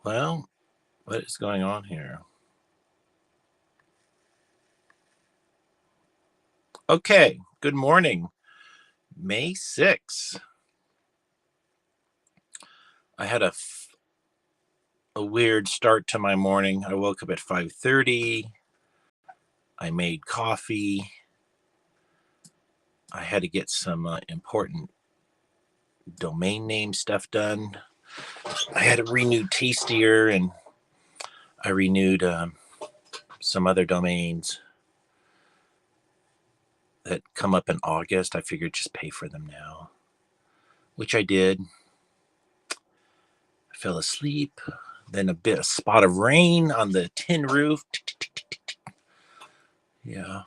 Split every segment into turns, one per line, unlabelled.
Well, what is going on here? Okay, good morning. May 6th. I had a weird start to my morning. I woke up at 5:30. I made coffee. I had to get some important domain name stuff done. I had to renew Tastier, and I renewed some other domains that come up in August. I figured just pay for them now, which I did. I fell asleep. Then a spot of rain on the tin roof. Yeah.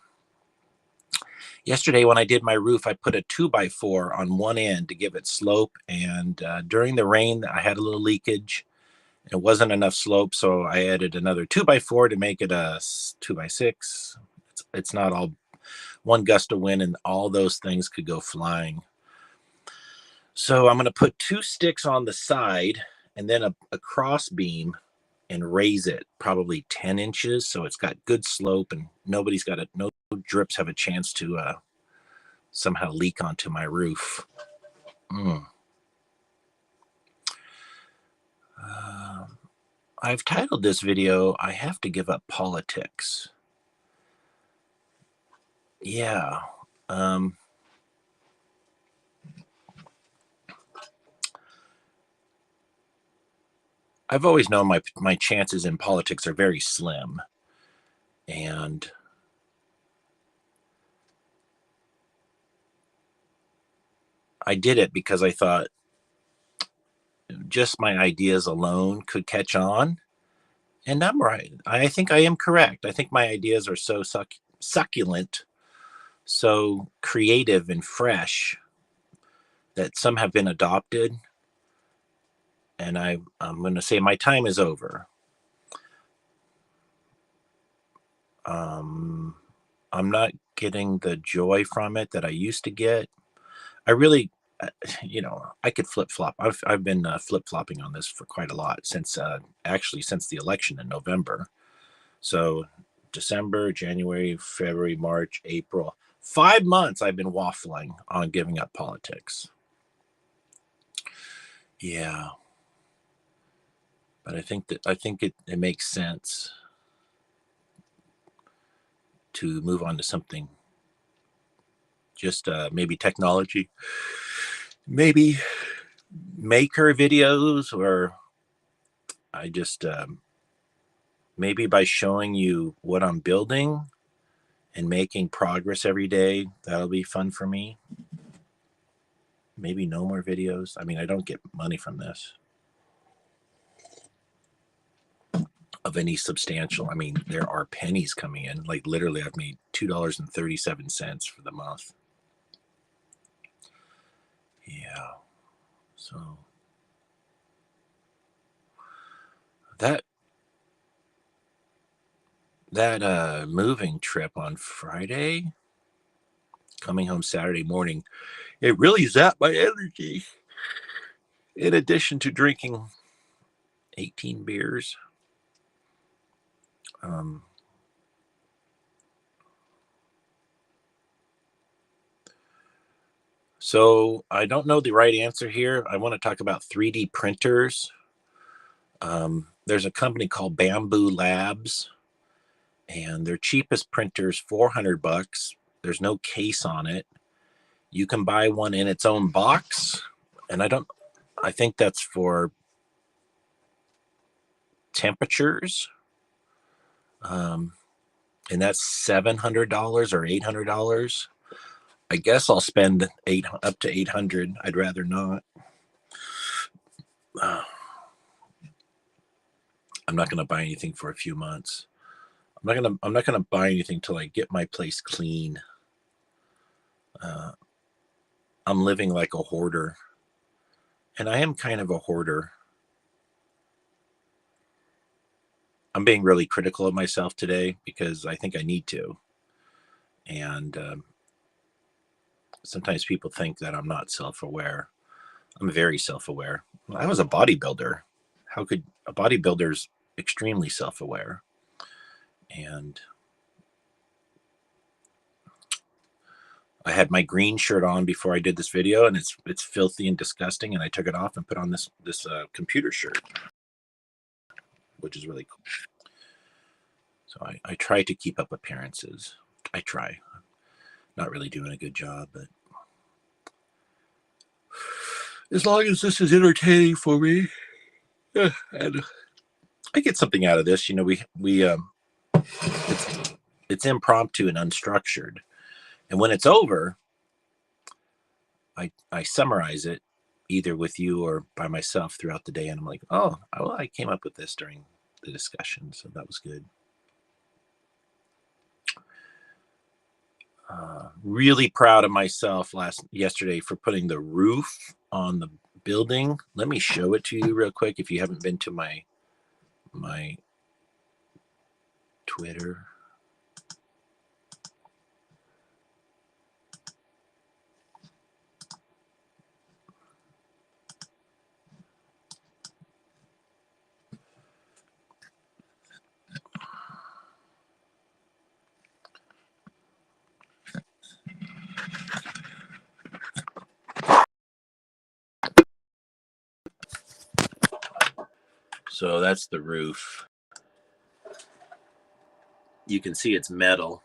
Yesterday, when I did my roof, I put a 2x4 on one end to give it slope. And during the rain, I had a little leakage. It wasn't enough slope, so I added another 2x4 to make it a 2x6. It's not all one gust of wind, and all those things could go flying. So I'm going to put two sticks on the side and then a cross beam and raise it probably 10 inches so it's got good slope and no drips have a chance to somehow leak onto my roof. I've titled this video, I Have to Give Up Politics. Yeah. I've always known my chances in politics are very slim. And I did it because I thought just my ideas alone could catch on. And I'm right. I think I am correct. I think my ideas are so succulent, so creative and fresh that some have been adopted. And I'm going to say my time is over. I'm not getting the joy from it that I used to get. I really, I could flip flop. I've been flip flopping on this for quite a lot since since the election in November. So December, January, February, March, April, 5 months I've been waffling on giving up politics. Yeah. But I think it makes sense to move on to something just maybe technology, maybe maker videos, or I just maybe by showing you what I'm building and making progress every day, that'll be fun for me. Maybe no more videos. I mean, I don't get money from this of any substantial. I mean, there are pennies coming in. Like literally, I've made $2.37 for the month. Yeah. So that moving trip on Friday, coming home Saturday morning, it really zapped my energy. In addition to drinking 18 beers. So I don't know the right answer here. I want to talk about 3D printers. There's a company called Bamboo Labs, and their cheapest printer is $400. There's no case on it. You can buy one in its own box, and I think that's for temperatures. And that's $700 or $800. I guess I'll spend up to $800. I'd rather not. I'm not going to buy anything for a few months. I'm not gonna buy anything till I get my place clean. I'm living like a hoarder, and I am kind of a hoarder. I'm being really critical of myself today because I think I need to. And sometimes people think that I'm not self-aware. I'm very self-aware. I was a bodybuilder. how could a bodybuilder's extremely self-aware, and I had my green shirt on before I did this video, and it's filthy and disgusting, and I took it off and put on this computer shirt, which is really cool. So I try to keep up appearances. I try. Not really doing a good job, but as long as this is entertaining for me, and I get something out of this. You know, it's impromptu and unstructured, and when it's over, I summarize it either with you or by myself throughout the day, and I'm like, oh, well, I came up with this during the discussion, so that was good. Really proud of myself yesterday for putting the roof on the building. Let me show it to you real quick if you haven't been to my Twitter. So that's the roof. You can see it's metal.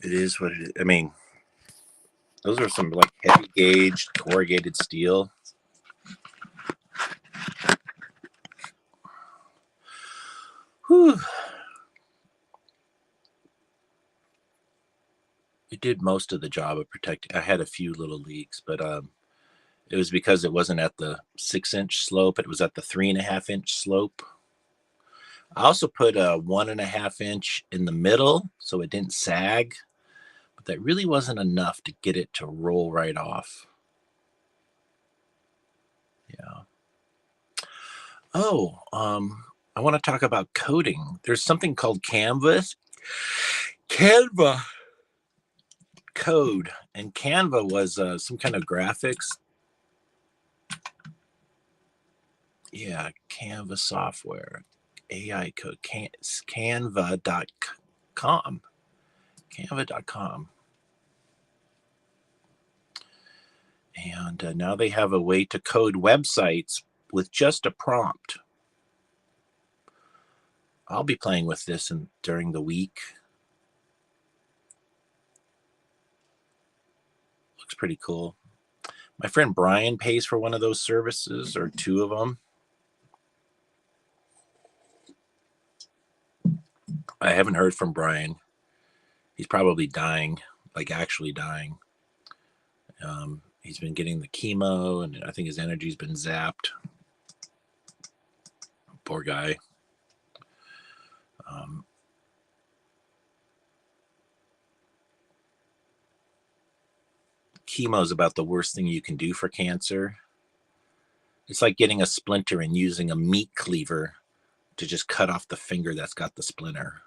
It is what it is. I mean, those are some like heavy gauge corrugated steel. Whew. It did most of the job of protecting. I had a few little leaks, but it was because it wasn't at the 6-inch slope. It was at the 3.5-inch slope. I also put a 1.5-inch in the middle so it didn't sag, but that really wasn't enough to get it to roll right off. Yeah. Oh, I want to talk about coding. There's something called Canva code, and Canva was some kind of graphics. Yeah, Canva software, AI code, canva.com. Canva.com. And now they have a way to code websites with just a prompt. I'll be playing with this during the week. Looks pretty cool. My friend Brian pays for one of those services, or two of them. I haven't heard from Brian. He's probably dying, like actually dying. He's been getting the chemo, and I think his energy's been zapped. Poor guy. Chemo is about the worst thing you can do for cancer. It's like getting a splinter and using a meat cleaver to just cut off the finger that's got the splinter.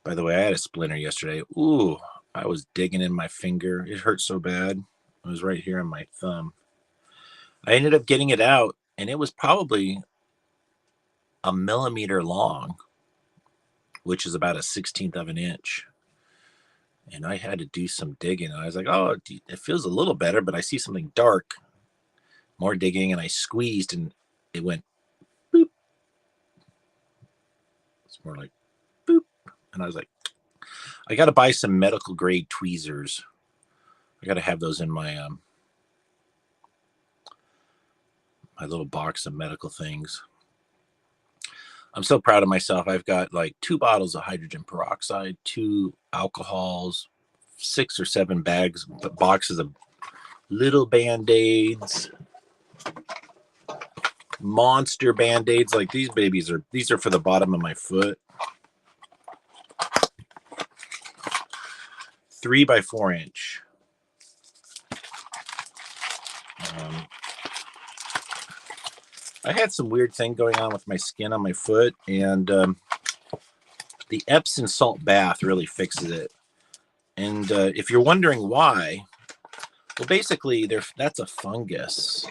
By the way, I had a splinter yesterday. Ooh, I was digging in my finger. It hurt so bad. It was right here on my thumb. I ended up getting it out, and it was probably a millimeter long, which is about a 16th of an inch. And I had to do some digging. I was like, oh, it feels a little better, but I see something dark. More digging, and I squeezed, and it went boop. It's more like boop. And I was like, I got to buy some medical grade tweezers. I got to have those in my my little box of medical things. I'm so proud of myself. I've got like 2 bottles of hydrogen peroxide, 2 alcohols, 6 or 7 boxes of little Band-Aids, monster Band-Aids. Like these are for the bottom of my foot. 3 by 4 inch. I had some weird thing going on with my skin on my foot, and the Epsom salt bath really fixes it. And if you're wondering why, well, basically, that's a fungus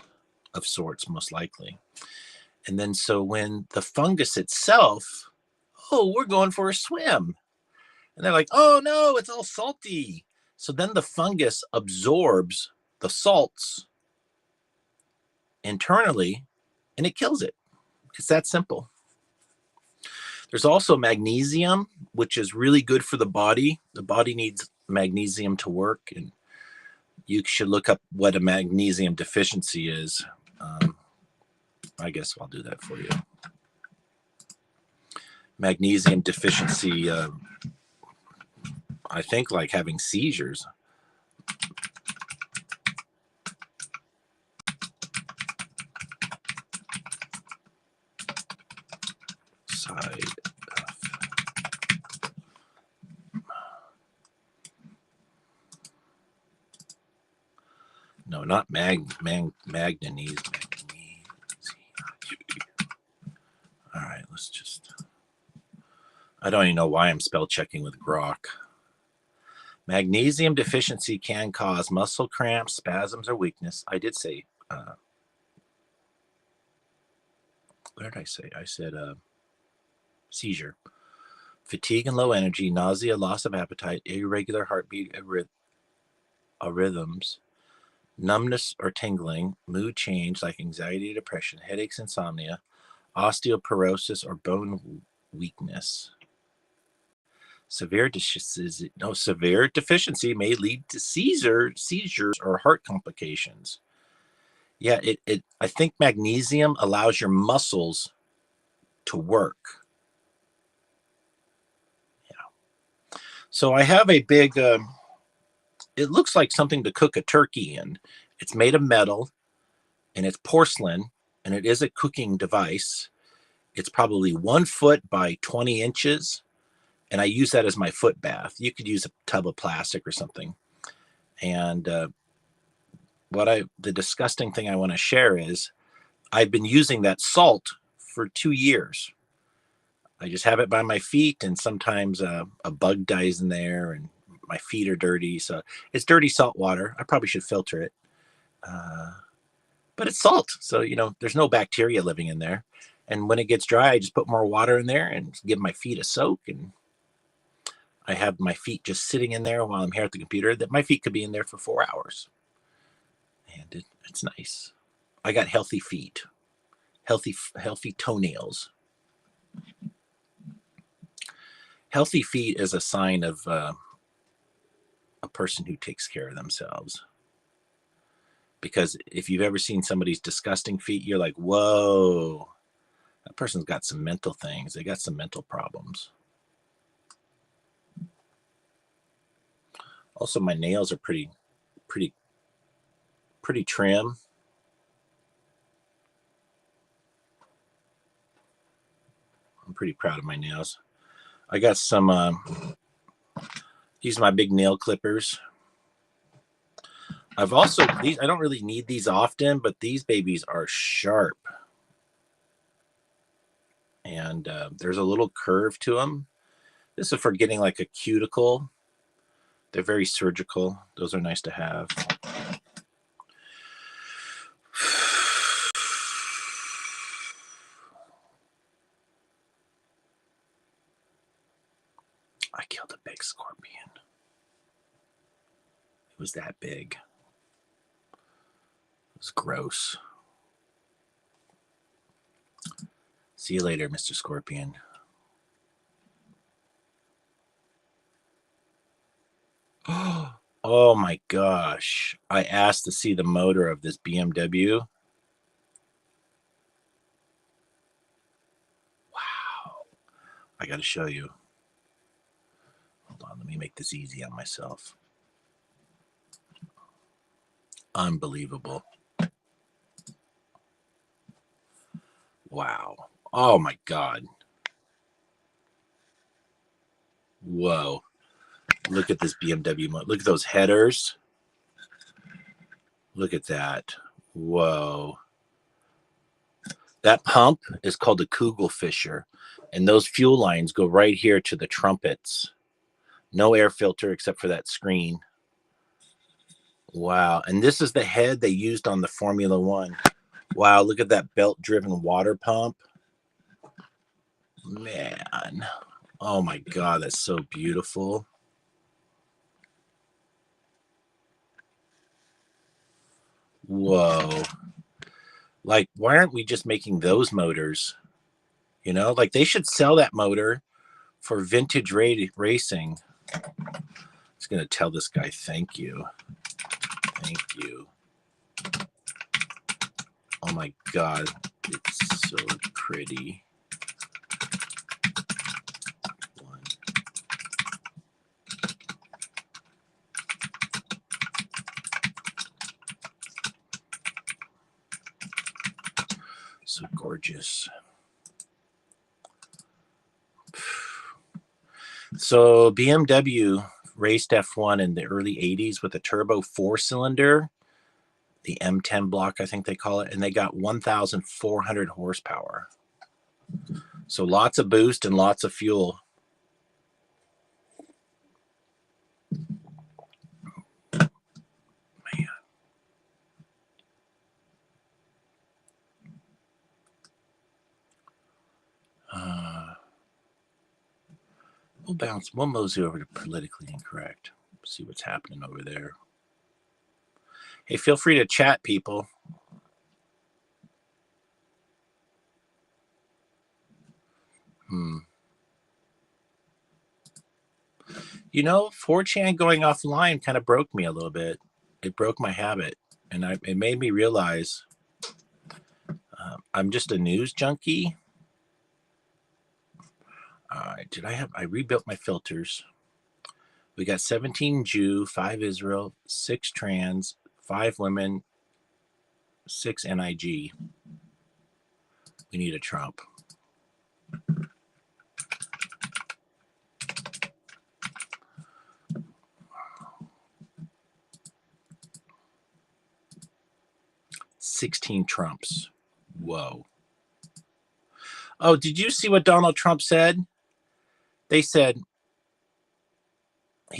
of sorts, most likely. And then so when the fungus itself, oh, we're going for a swim. And they're like, oh no, it's all salty. So then the fungus absorbs the salts internally and it kills it. It's that simple. There's also magnesium, which is really good for the body. The body needs magnesium to work, and you should look up what a magnesium deficiency is. I guess I'll do that for you. Magnesium deficiency, I think like having seizures. Side. No, not manganese. All right, let's just. I don't even know why I'm spell checking with Grok. Magnesium deficiency can cause muscle cramps, spasms, or weakness. I did say. Where did I say? I said seizure, fatigue and low energy, nausea, loss of appetite, irregular heartbeat rhythms, numbness or tingling, mood change like anxiety, depression, headaches, insomnia, osteoporosis, or bone weakness. Severe deficiency may lead to seizures or heart complications. Yeah, I think magnesium allows your muscles to work. Yeah. So I have a big, it looks like something to cook a turkey in. It's made of metal and it's porcelain, and it is a cooking device. It's probably 1 foot by 20 inches. And I use that as my foot bath. You could use a tub of plastic or something. And the disgusting thing I want to share is I've been using that salt for 2 years. I just have it by my feet, and sometimes a bug dies in there, and my feet are dirty. So it's dirty salt water. I probably should filter it. But it's salt. So, there's no bacteria living in there. And when it gets dry, I just put more water in there and give my feet a soak. And I have my feet just sitting in there while I'm here at the computer. That my feet could be in there for 4 hours. And it's nice. I got healthy feet, healthy toenails. Healthy feet is a sign of a person who takes care of themselves. Because if you've ever seen somebody's disgusting feet, you're like, whoa, that person's got some mental things. They got some mental problems. Also, my nails are pretty trim. I'm pretty proud of my nails. I got some, these are my big nail clippers. I've also, I don't really need these often, but these babies are sharp. And there's a little curve to them. This is for getting like a cuticle. They're very surgical. Those are nice to have. I killed a big scorpion. It was that big. It was gross. See you later, Mr. Scorpion. Oh my gosh. I asked to see the motor of this BMW. Wow. I got to show you. Hold on. Let me make this easy on myself. Unbelievable. Wow. Oh my God. Whoa. Look at this BMW. Look at those headers. Look at that. Whoa. That pump is called a Kugelfischer, and those fuel lines go right here to the trumpets. No air filter except for that screen. Wow. And this is the head they used on the Formula One. Wow, look at that belt-driven water pump. Man. Oh my God, that's so beautiful. Whoa. Like, why aren't we just making those motors? You know, like they should sell that motor for vintage racing. I'm just going to tell this guy, thank you. Thank you. Oh my God, it's so pretty. So gorgeous. So BMW raced F1 in the early 80s with a turbo 4-cylinder, the M10 block, I think they call it, and they got 1,400 horsepower. So lots of boost and lots of fuel. Man. We'll mosey over to politically incorrect. See what's happening over there. Hey, feel free to chat, people. You know, 4chan going offline kind of broke me a little bit. It broke my habit, and it made me realize I'm just a news junkie. I rebuilt my filters. We got 17 Jew, 5 Israel, 6 trans, 5 women, 6 NIG. We need a Trump. $16 Trumps. Whoa. Oh, did you see what Donald Trump said? He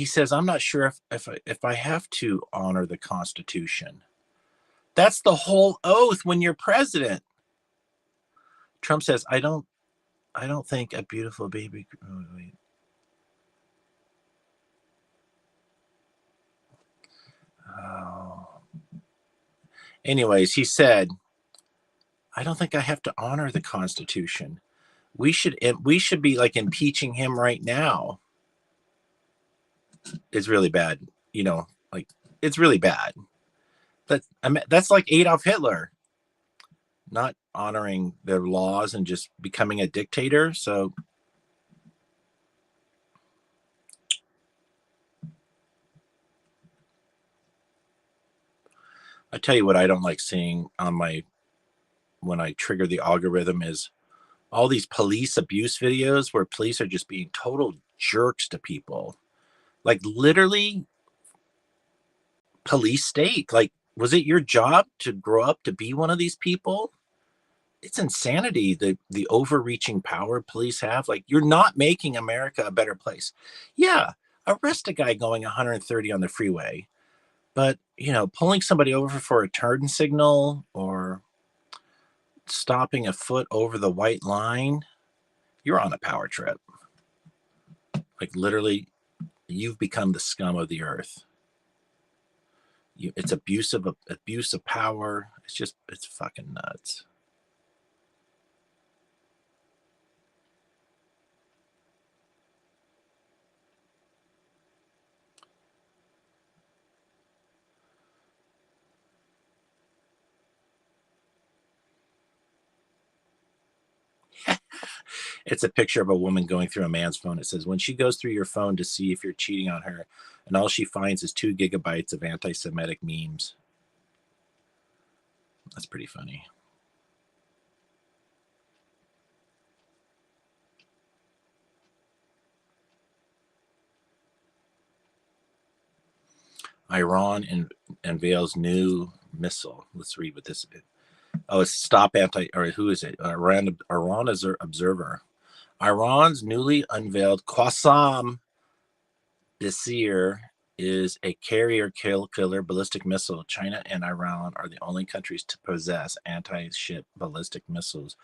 says, I'm not sure if I have to honor the Constitution. That's the whole oath when you're president. Trump says, I don't think a beautiful baby. Oh, wait. Oh. Anyways, he said, I don't think I have to honor the Constitution. We should be like impeaching him right now. It's really bad, you know. Like it's really bad. That's like Adolf Hitler, not honoring their laws and just becoming a dictator. So I tell you what, I don't like seeing on when I trigger the algorithm is all these police abuse videos where police are just being total jerks to people. Like literally police state. Like, was it your job to grow up to be one of these people? It's insanity, the overreaching power police have. Like, you're not making America a better place. Yeah, arrest a guy going 130 on the freeway, but you know, pulling somebody over for a turn signal or stopping a foot over the white line, you're on a power trip. Like literally, you've become the scum of the earth. It's abuse of power. It's fucking nuts. It's a picture of a woman going through a man's phone. It says, when she goes through your phone to see if you're cheating on her, and all she finds is 2 gigabytes of anti-Semitic memes. That's pretty funny. Iran unveils new missile. Let's read what this is. Oh, it's Stop Anti, or who is it? Iran Observer. Iran's newly unveiled Qassam Basir is a carrier killer ballistic missile. China and Iran are the only countries to possess anti-ship ballistic missiles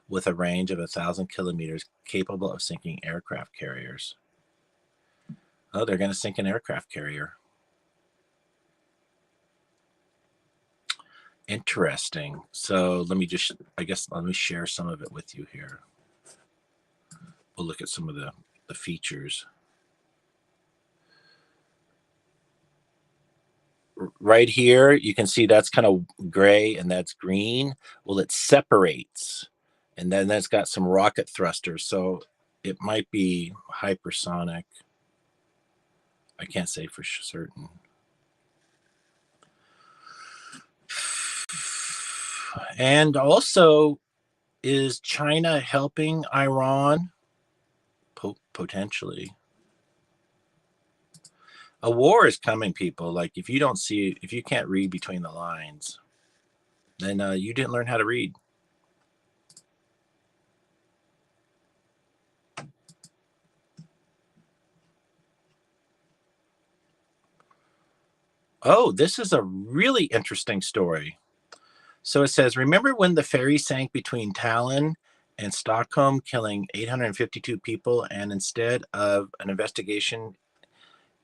with a range of 1,000 kilometers capable of sinking aircraft carriers. Oh, they're going to sink an aircraft carrier. Interesting. So let me just, let me share some of it with you here. We'll look at some of the features. Right here, you can see that's kind of gray and that's green. Well, it separates, and then it's got some rocket thrusters. So it might be hypersonic. I can't say for certain. And also, is China helping Iran? Potentially. A war is coming, people. Like, if you can't read between the lines, then you didn't learn how to read. Oh, this is a really interesting story. So it says, remember when the ferry sank between Tallinn and Stockholm, killing 852 people, and instead of an investigation,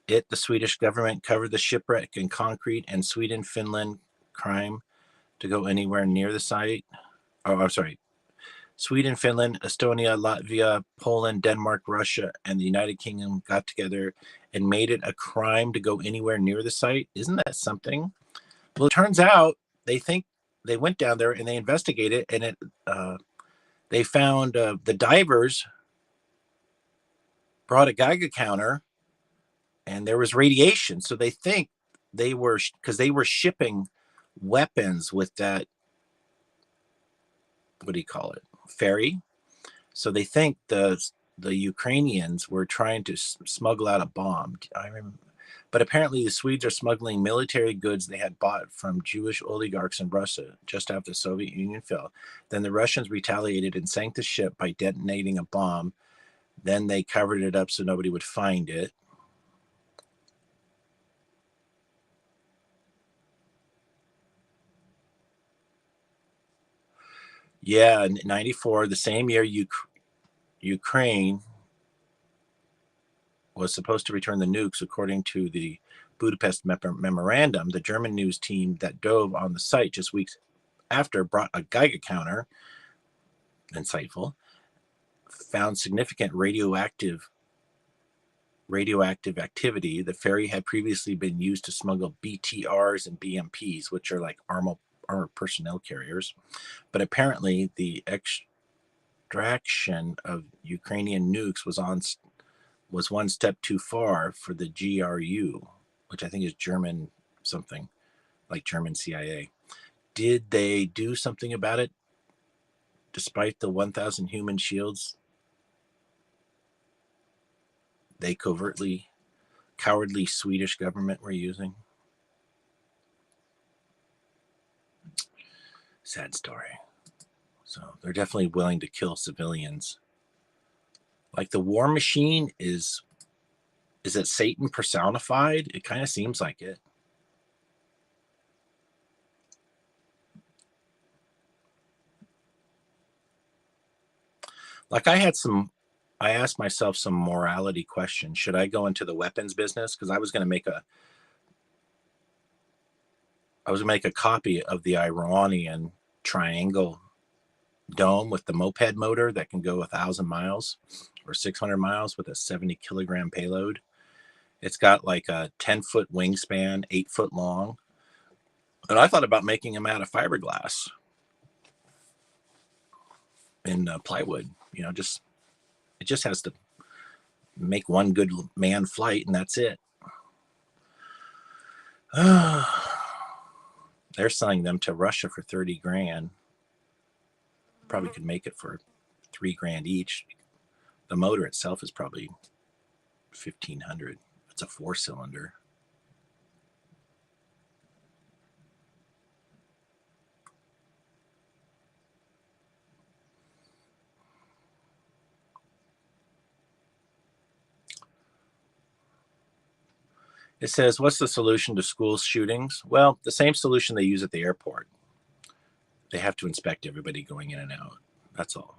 the Swedish government covered the shipwreck in concrete, and Sweden, Finland crime to go anywhere near the site? Oh, I'm sorry. Sweden, Finland, Estonia, Latvia, Poland, Denmark, Russia, and the United Kingdom got together and made it a crime to go anywhere near the site. Isn't that something? Well, it turns out they went down there and they investigated, and they found the divers brought a Geiger counter, and there was radiation. So they think because they were shipping weapons with that, what do you call it, ferry. So they think the Ukrainians were trying to smuggle out a bomb. I remember, but apparently the Swedes are smuggling military goods they had bought from Jewish oligarchs in Russia just after the Soviet Union fell. Then the Russians retaliated and sank the ship by detonating a bomb. Then they covered it up so nobody would find it. Yeah, in 94, the same year Ukraine was supposed to return the nukes, according to the Budapest memorandum. The German news team that dove on the site just weeks after brought a Geiger counter, insightful, found significant radioactive activity. The ferry had previously been used to smuggle BTRs and BMPs, which are like armored personnel carriers. But apparently the extraction of Ukrainian nukes was one step too far for the GRU, which I think is German something, like German CIA. Did they do something about it despite the 1,000 human shields they cowardly Swedish government were using? Sad story. So they're definitely willing to kill civilians. Like, the war machine is it Satan personified? It kind of seems like it. Like, I asked myself some morality questions. Should I go into the weapons business? Because I was going to make a copy of the Iranian triangle dome with the moped motor that can go 1,000 miles or 600 miles with a 70 kilogram payload. It's got like a 10-foot wingspan, 8-foot long. And I thought about making them out of fiberglass and plywood. It just has to make one good man flight, and that's it. They're selling them to Russia for 30 grand. Probably could make it for 3 grand each. The motor itself is probably 1,500. It's a 4-cylinder. It says, what's the solution to school shootings? Well, the same solution they use at the airport. They have to inspect everybody going in and out. That's all.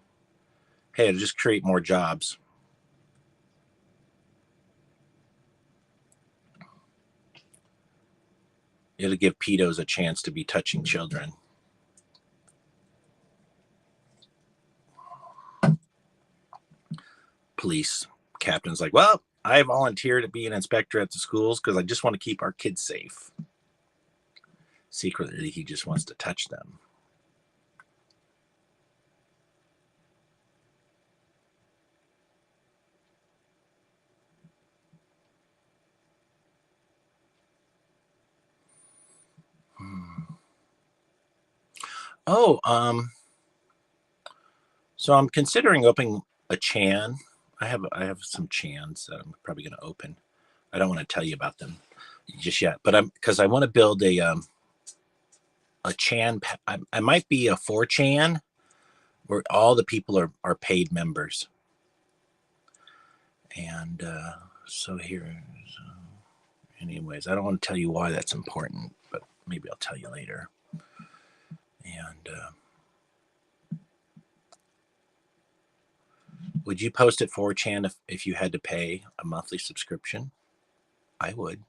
Hey, it'll just create more jobs. It'll give pedos a chance to be touching children. Police captain's like, well, I volunteer to be an inspector at the schools because I just want to keep our kids safe. Secretly, he just wants to touch them. Oh, so I'm considering opening a Chan. I have some Chans that I'm probably going to open. I don't want to tell you about them just yet, but because I want to build a Chan. I might be a 4chan where all the people are paid members. And so here, anyways, I don't want to tell you why that's important, but maybe I'll tell you later. And would you post at 4chan if you had to pay a monthly subscription? I would.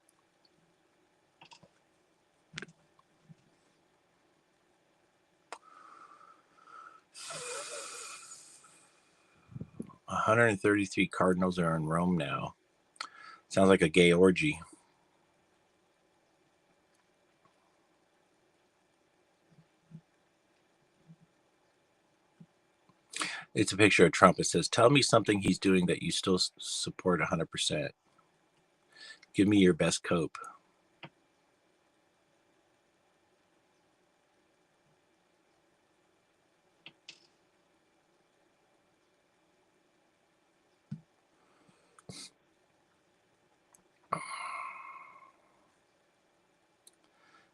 $133 cardinals are in Rome now. Sounds like a gay orgy. It's a picture of Trump. It says, tell me something he's doing that you still support 100%. Give me your best cope.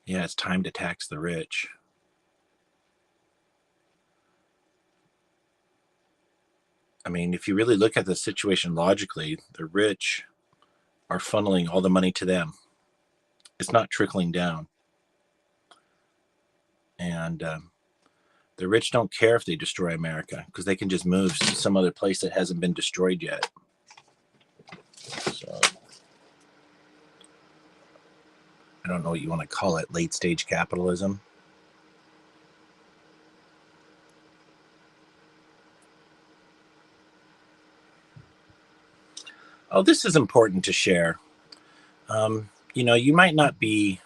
Yeah, it's time to tax the rich. I mean, if you really look at the situation logically, the rich are funneling all the money to them. It's not trickling down. And the rich don't care if they destroy America because they can just move to some other place that hasn't been destroyed yet. So I don't know what you want to call it, late stage capitalism. Oh, this is important to share. You know, you might not be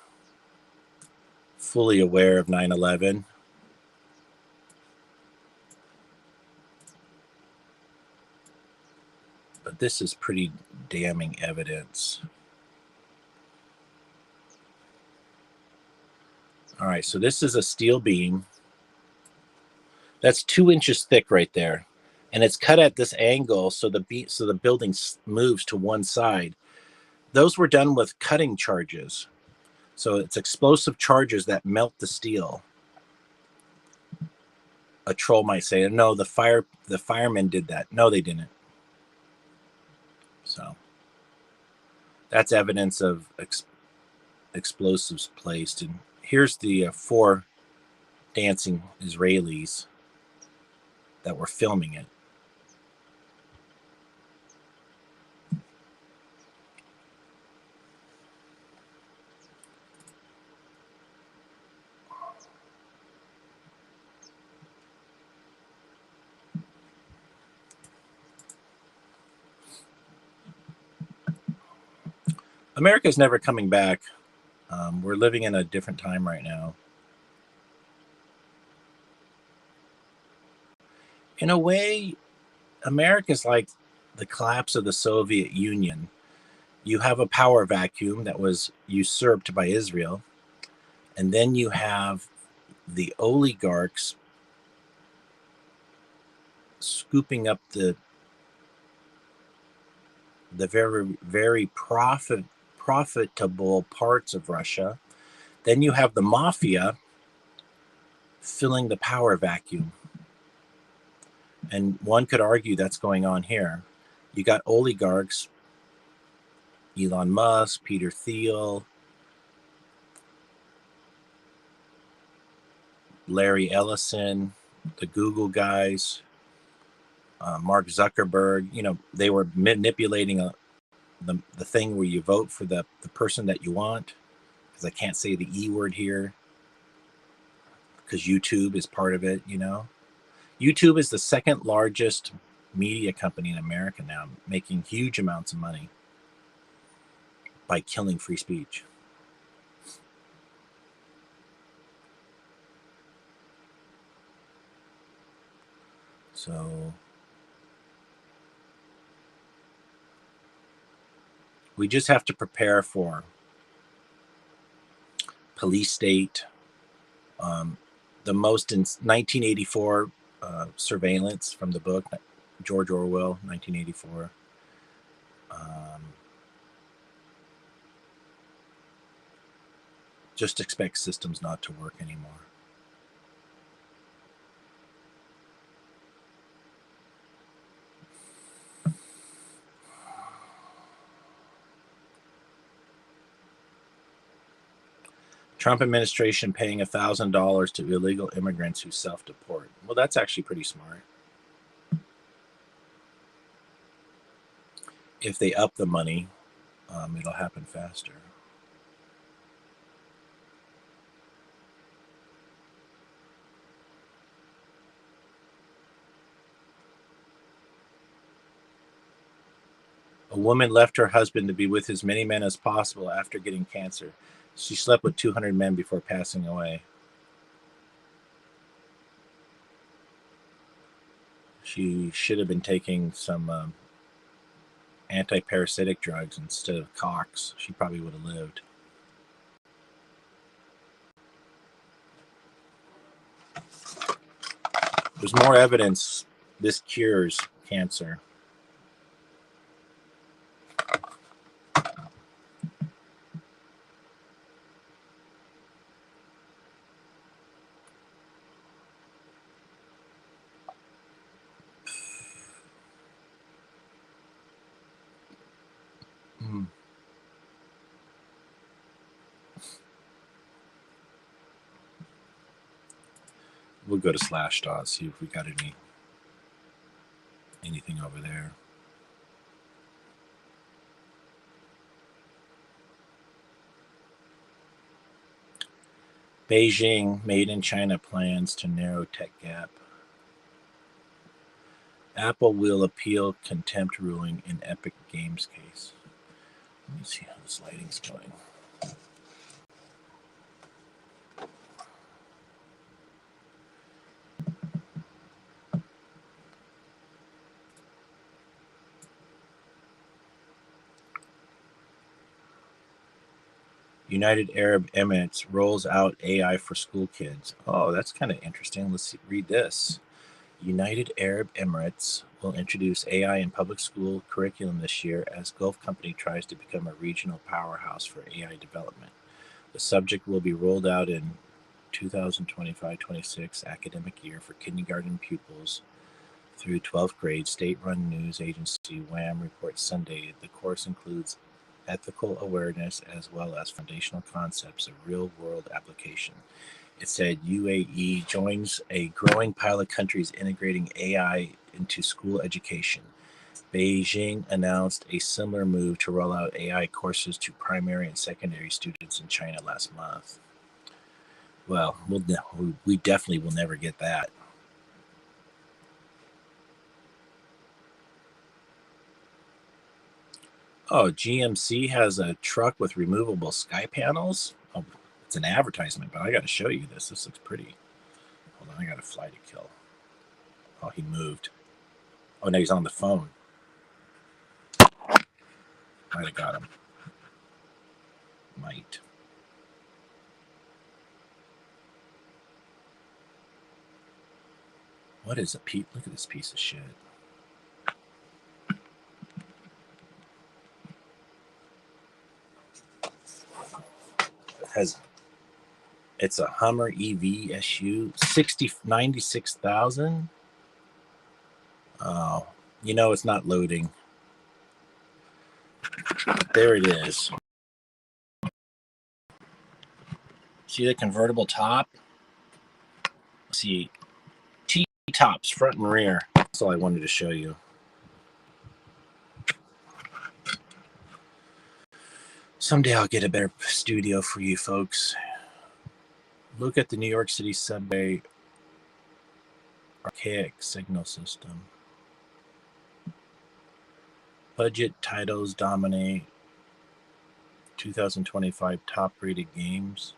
fully aware of 9/11. But this is pretty damning evidence. All right, so this is a steel beam. That's 2 inches thick right there. And it's cut at this angle so the building moves to one side. Those were done with cutting charges. So it's explosive charges that melt the steel. A troll might say, no, the firemen did that. No, they didn't. So that's evidence of explosives placed. And here's the 4 dancing Israelis that were filming it. America's never coming back. We're living in a different time right now. In a way, America's like the collapse of the Soviet Union. You have a power vacuum that was usurped by Israel, and then you have the oligarchs scooping up the very, very profitable parts of Russia. Then you have the mafia filling the power vacuum. And one could argue that's going on here. You got oligarchs Elon Musk, Peter Thiel, Larry Ellison, the Google guys, Mark Zuckerberg. They were manipulating the thing where you vote for the person that you want, because I can't say the E word here because YouTube is part of it. YouTube is the second largest media company in America now, making huge amounts of money by killing free speech. So we just have to prepare for police state. The most in 1984 surveillance from the book, George Orwell, 1984. Just expect systems not to work anymore. Trump administration paying $1,000 to illegal immigrants who self-deport. Well, that's actually pretty smart. If they up the money, it'll happen faster. A woman left her husband to be with as many men as possible after getting cancer. She slept with 200 men before passing away. She should have been taking some anti-parasitic drugs instead of Cox. She probably would have lived. There's more evidence this cures cancer. We'll go to Slashdot, see if we got anything over there. Beijing, made in China plans to narrow tech gap. Apple will appeal contempt ruling in Epic Games case. Let me see how this lighting's going. United Arab Emirates rolls out AI for school kids. Oh, that's kind of interesting. Let's read this. United Arab Emirates will introduce AI in public school curriculum this year as Gulf company tries to become a regional powerhouse for AI development. The subject will be rolled out in 2025-26 academic year for kindergarten pupils through 12th grade. State-run news agency WAM reports Sunday the course includes ethical awareness as well as foundational concepts of real-world application. It said UAE joins a growing pile of countries integrating AI into school education. Beijing announced a similar move to roll out AI courses to primary and secondary students in China last month. Well, we definitely will never get that. Oh, GMC has a truck with removable sky panels. Oh, it's an advertisement, but I got to show you this. This looks pretty. Hold on, I got a fly to kill. Oh, he moved. Oh, no, he's on the phone. Might have got him. Might. What is a piece? Look at this piece of shit. It's a Hummer EV SU, 96,000. Oh, it's not loading. There it is. See the convertible top? Let's see, T-tops, front and rear. That's all I wanted to show you. Someday I'll get a better studio for you folks. Look at the New York City subway archaic signal system. Budget titles dominate 2025 top rated games.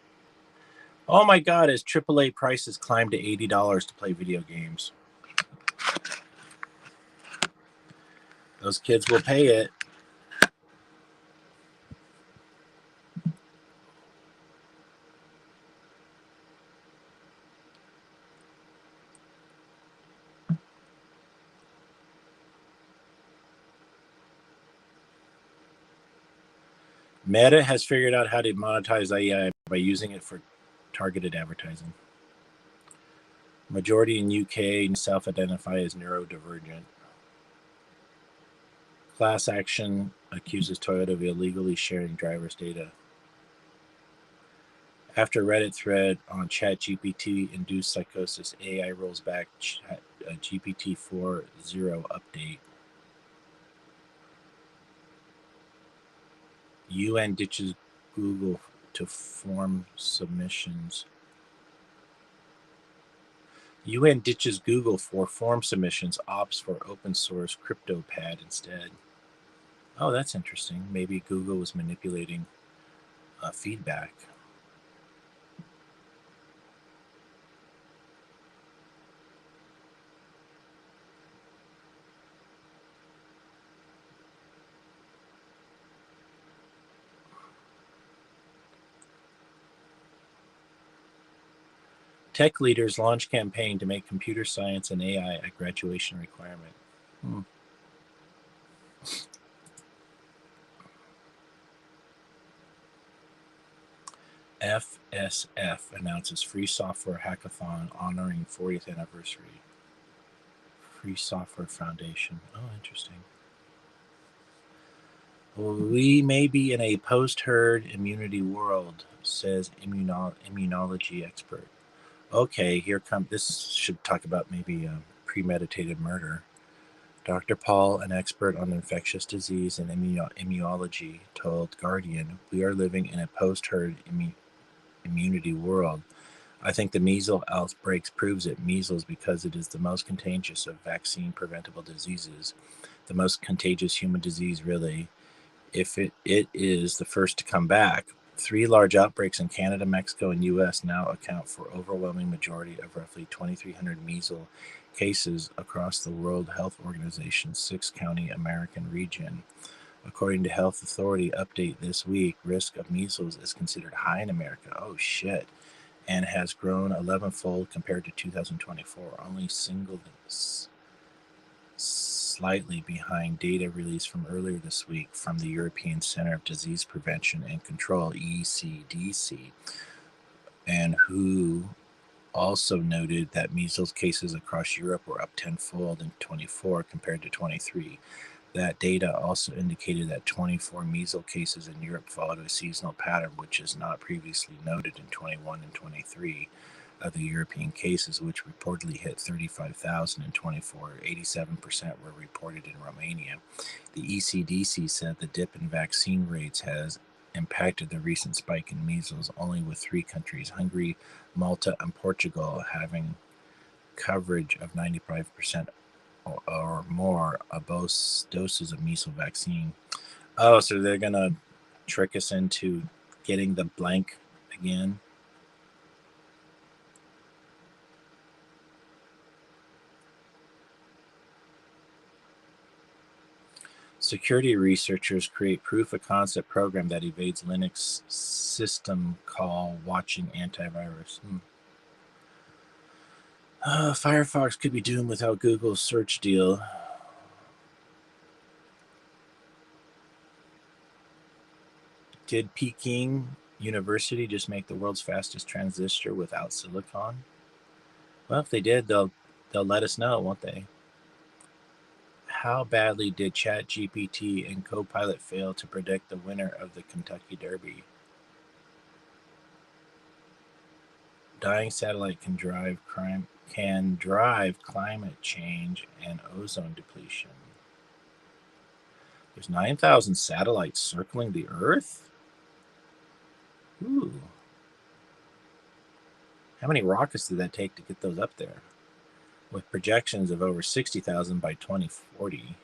Oh my God, as AAA prices climb to $80 to play video games. Those kids will pay it. Meta has figured out how to monetize AI by using it for targeted advertising. Majority in UK self-identify as neurodivergent. Class action accuses Toyota of illegally sharing driver's data. After Reddit thread on ChatGPT-induced psychosis, AI rolls back GPT 4.0 update. UN ditches Google to form submissions. UN ditches Google for form submissions, opts for open source CryptoPad instead. Oh, that's interesting. Maybe Google was manipulating feedback. Tech leaders launch campaign to make computer science and AI a graduation requirement. FSF announces free software hackathon honoring 40th anniversary. Free Software Foundation. Oh, interesting. Well, we may be in a post-herd immunity world, says immunology expert. Okay, here comes. This should talk about maybe premeditated murder. Dr. Paul, an expert on infectious disease and immunology, told Guardian, "We are living in a post-herd immunity world. I think the measles outbreaks proves it. Measles because it is the most contagious of vaccine-preventable diseases, the most contagious human disease, really. If it is the first to come back. 3 large outbreaks in Canada, Mexico, and U.S. now account for overwhelming majority of roughly 2,300 measles cases across the World Health Organization's 6-county American region. According to Health Authority update this week, risk of measles is considered high in America. Oh shit. And has grown 11-fold compared to 2024, only slightly behind data released from earlier this week from the European Center of Disease Prevention and Control, ECDC, and who also noted that measles cases across Europe were up 10-fold in 24 compared to 23. That data also indicated that 24 measles cases in Europe followed a seasonal pattern, which is not previously noted in 21 and 23 of the European cases, which reportedly hit 35,000 in 24. 87% were reported in Romania. The ECDC said the dip in vaccine rates has impacted the recent spike in measles, only with 3 countries, Hungary, Malta, and Portugal, having coverage of 95% or more of both doses of measles vaccine. Oh, so they're going to trick us into getting the blank again? Security researchers create proof-of-concept program that evades Linux system call watching antivirus. Firefox could be doomed without Google's search deal. Did Peking University just make the world's fastest transistor without silicon? Well, if they did, they'll let us know, won't they? How badly did ChatGPT and Copilot fail to predict the winner of the Kentucky Derby? Dying satellite can drive climate change and ozone depletion. There's 9,000 satellites circling the Earth? Ooh. How many rockets did that take to get those up there? With projections of over 60,000 by 2040.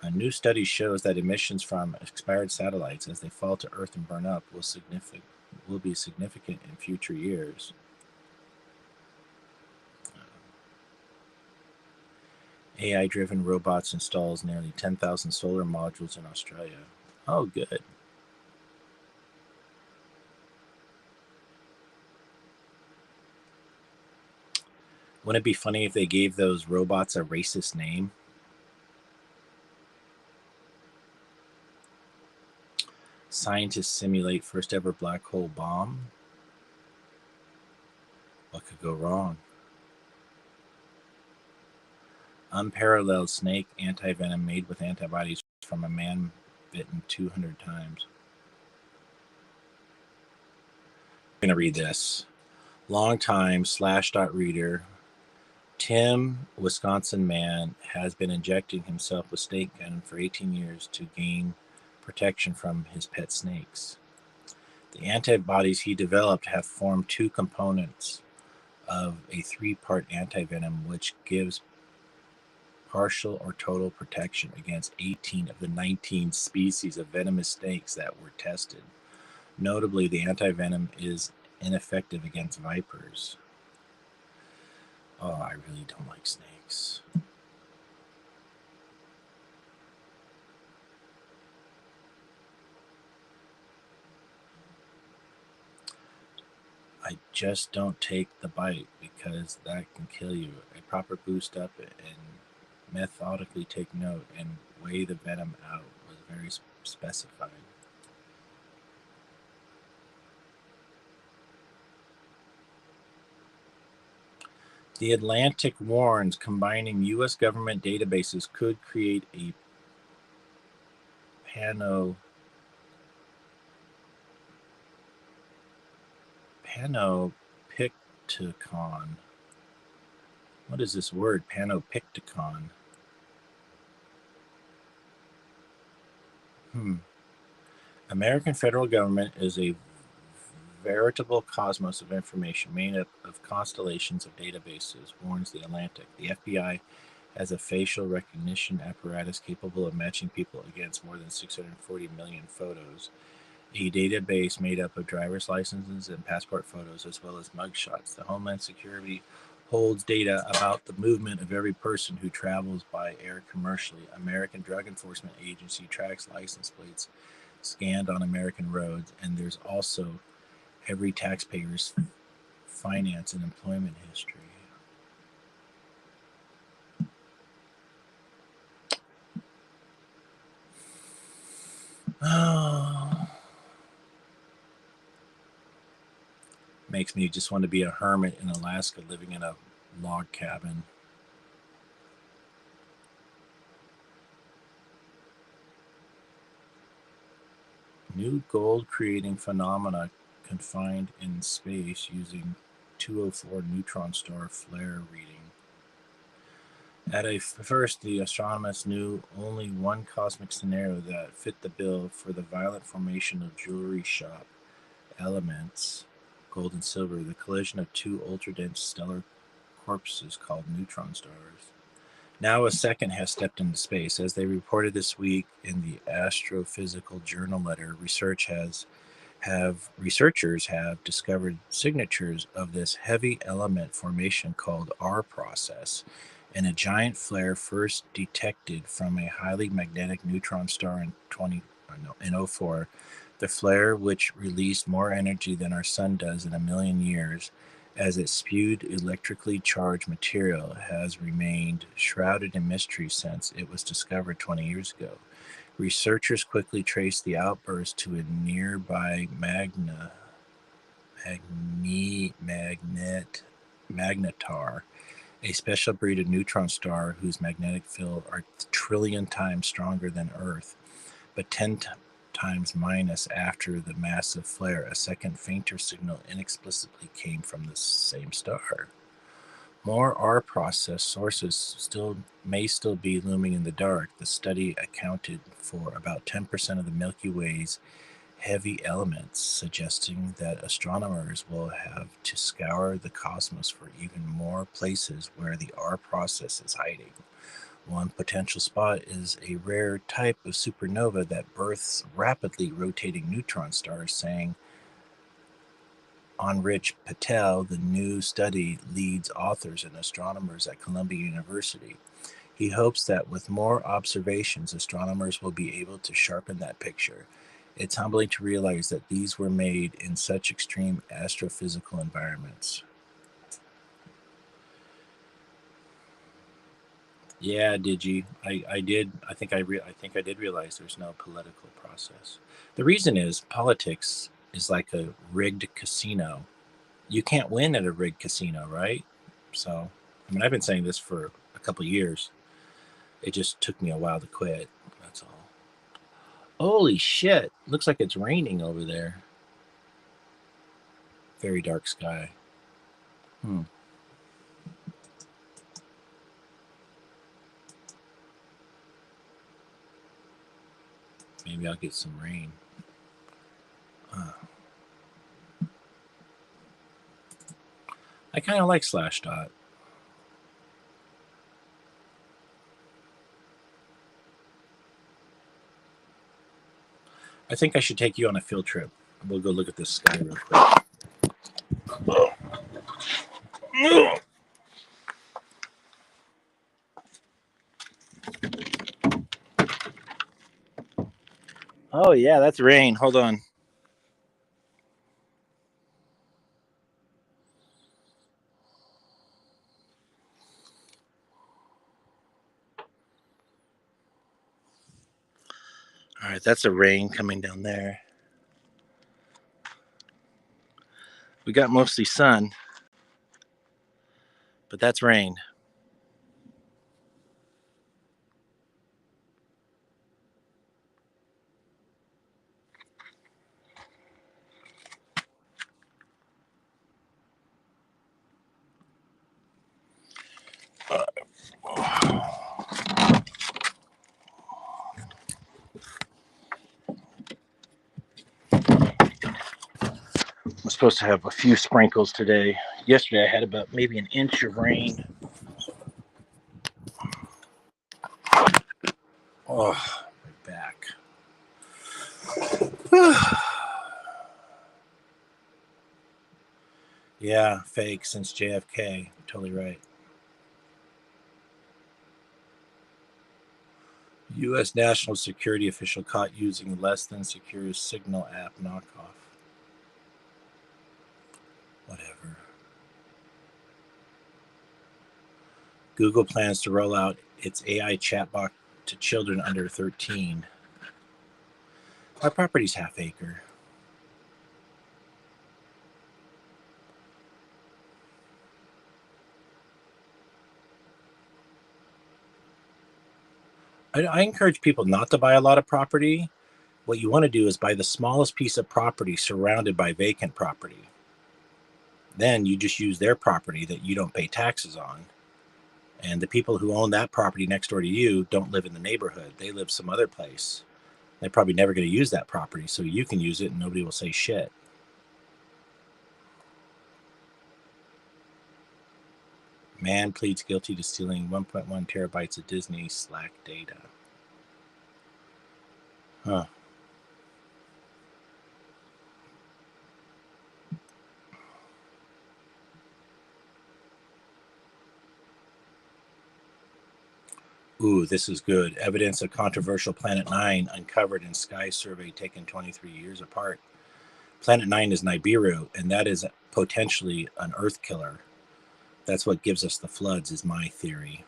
A new study shows that emissions from expired satellites as they fall to Earth and burn up will be significant in future years. AI-driven robots installs nearly 10,000 solar modules in Australia. Oh, good. Wouldn't it be funny if they gave those robots a racist name? Scientists simulate first ever black hole bomb. What could go wrong? Unparalleled snake antivenom made with antibodies from a man bitten 200 times. I'm going to read this. Longtime Slashdot reader Tim, Wisconsin man, has been injecting himself with snake venom for 18 years to gain protection from his pet snakes. The antibodies he developed have formed two components of a 3-part antivenom, which gives partial or total protection against 18 of the 19 species of venomous snakes that were tested. Notably, the antivenom is ineffective against vipers. Oh, I really don't like snakes. I just don't take the bite because that can kill you. A proper boost up and methodically take note and weigh the venom out was very specified. The Atlantic warns combining U.S. government databases could create a panopticon. What is this word? Panopticon. American federal government is a veritable cosmos of information made up of constellations of databases, warns The Atlantic. The FBI has a facial recognition apparatus capable of matching people against more than 640 million photos. A database made up of driver's licenses and passport photos, as well as mugshots. The Homeland Security holds data about the movement of every person who travels by air commercially. American Drug Enforcement Agency tracks license plates scanned on American roads, and there's also every taxpayer's finance and employment history. Oh. Makes me just want to be a hermit in Alaska living in a log cabin. New gold creating phenomena confined in space using 204 neutron star flare reading. At first, the astronomers knew only one cosmic scenario that fit the bill for the violent formation of jewelry shop elements, gold and silver, the collision of two ultra-dense stellar corpses called neutron stars. Now a second has stepped into space. As they reported this week in the Astrophysical Journal letter, researchers have discovered signatures of this heavy element formation called R process in a giant flare first detected from a highly magnetic neutron star in 2004. The flare, which released more energy than our sun does in a million years, as it spewed electrically charged material, has remained shrouded in mystery since it was discovered 20 years ago. Researchers quickly traced the outburst to a nearby magnetar a special breed of neutron star whose magnetic field are trillion times stronger than Earth, but 10 times minus after the massive flare. A second fainter signal inexplicably came from the same star. More R-process sources may still be looming in the dark. The study accounted for about 10% of the Milky Way's heavy elements, suggesting that astronomers will have to scour the cosmos for even more places where the R process is hiding. One potential spot is a rare type of supernova that births rapidly rotating neutron stars, saying Anrich Patel, the new study leads authors and astronomers at Columbia University. He hopes that with more observations, astronomers will be able to sharpen that picture. It's humbling to realize that these were made in such extreme astrophysical environments. Yeah, did you? I did. I think I did realize there's no political process. The reason is politics is like a rigged casino. You can't win at a rigged casino, right? So, I mean, I've been saying this for a couple of years. It just took me a while to quit. That's all. Holy shit! Looks like it's raining over there. Very dark sky. Hmm. Maybe I'll get some rain. I kind of like Slashdot. I think I should take you on a field trip. We'll go look at this sky real quick. Oh yeah, that's rain. Hold on. All right, that's a rain coming down there. We got mostly sun, but that's rain. I'm supposed to have a few sprinkles today. Yesterday I had about maybe an inch of rain. Oh, my back. Yeah, fake since JFK. Totally right. U.S. national security official caught using less than secure Signal app knockoff. Whatever. Google plans to roll out its AI chatbot to children under 13. My property's half acre. I encourage people not to buy a lot of property. What you want to do is buy the smallest piece of property surrounded by vacant property. Then you just use their property that you don't pay taxes on. And the people who own that property next door to you don't live in the neighborhood. They live some other place. They're probably never going to use that property, so you can use it and nobody will say shit. Man pleads guilty to stealing 1.1 terabytes of Disney Slack data. Huh. Ooh, this is good. Evidence of controversial Planet 9 uncovered in Sky survey taken 23 years apart. Planet 9 is Nibiru, and that is potentially an Earth killer. That's what gives us the floods, is my theory.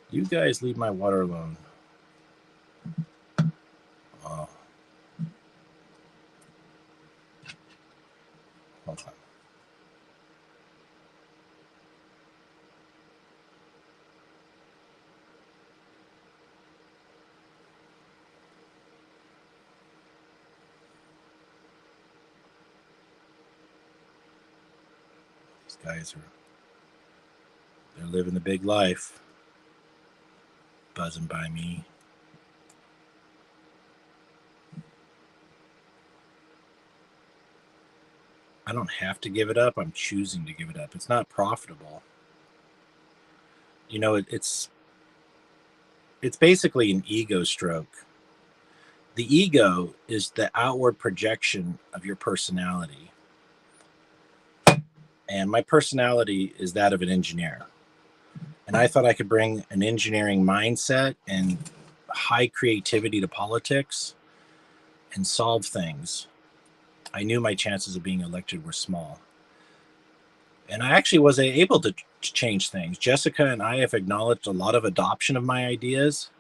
You guys leave my water alone. Oh. Hold on. guys they're living the big life, buzzing by me. I don't have to give it up. I'm choosing to give it up. It's not profitable. You know, it's basically an ego stroke. The ego is the outward projection of your personality. And my personality is that of an engineer. And I thought I could bring an engineering mindset and high creativity to politics and solve things. I knew my chances of being elected were small. And I actually was able to change things. Jessica and I have acknowledged a lot of adoption of my ideas.